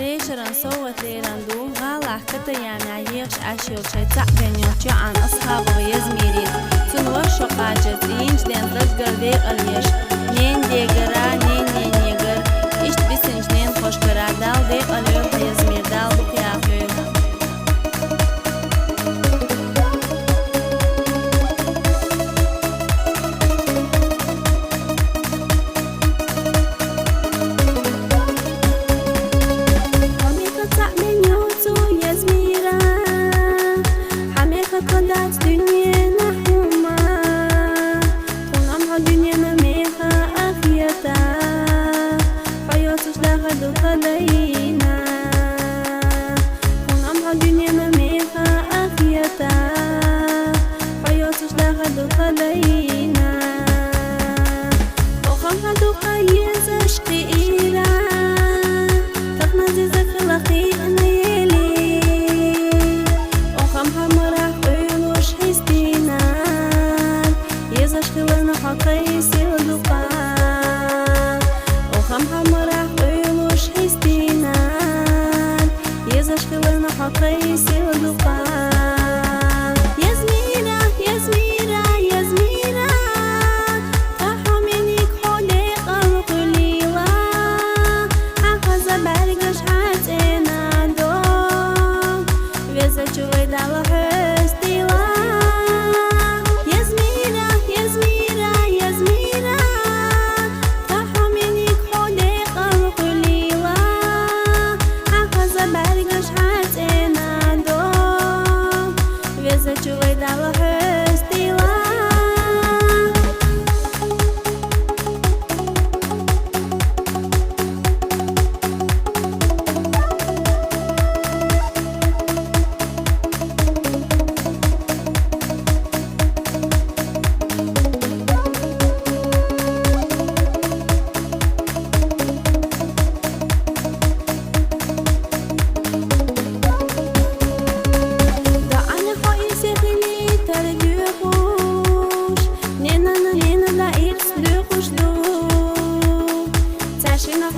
ريشرن صوت ليرندو غالح كتيان عيش عشيل شي تعبين يوتيو عن أصحاب ويزميري تنوشو قاجت إنج لين رجل دي قليش نين ديگرا نين نيگر إشت بسنج نين خوش کرا دال دي قليو ويزمير دال بقيافيو قدرت دنيا نحوما طول دنيا نميها أخيتا حياتش داخل خلينا طول دنيا نميها أخيتا حياتش داخل خلينا وخمها دوقا يزش قيلا تقنا زيزك خلقي أنا يلي وخمها مرح قيسي ودقا وخمها مرح ويلوش حيستينان يزاش خلنا حقيسي ودقا يزميرا يزميرا يزميرا تحمينيك حوليق القليلة أخذ برقش حاتينا دوم ويزا جوي دالة حستيلا جوي دالة حستيلا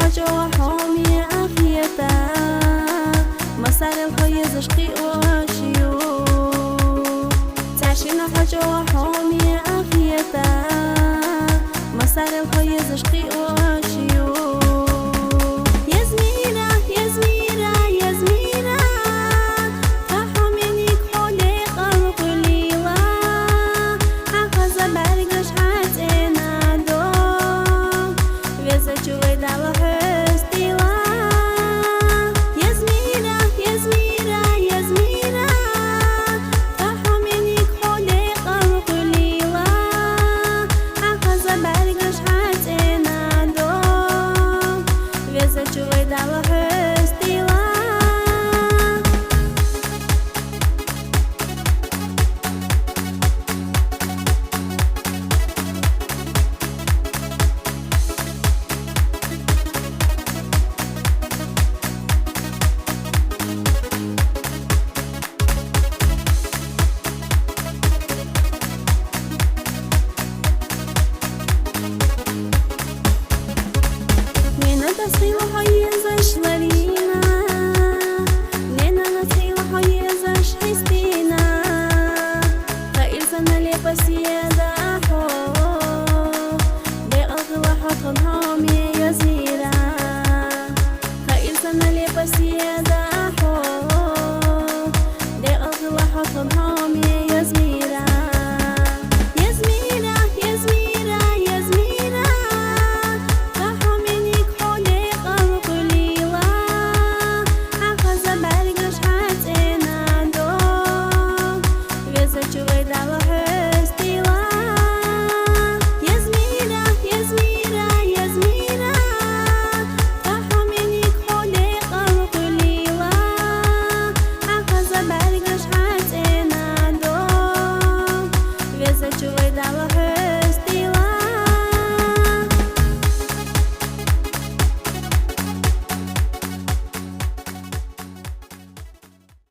حاجة حامي أخيتا مسار الخيز اشقي واشيو تعشينا حاجة حامي أخيتا مسار الخيز اشقي واشيو يزميرا يزميرا يزميرا تحمينيك حوليق القليلة أخذ برقش حاتينا دوم ويزا جوي دالة جوي دالة حستيلا تصير حيز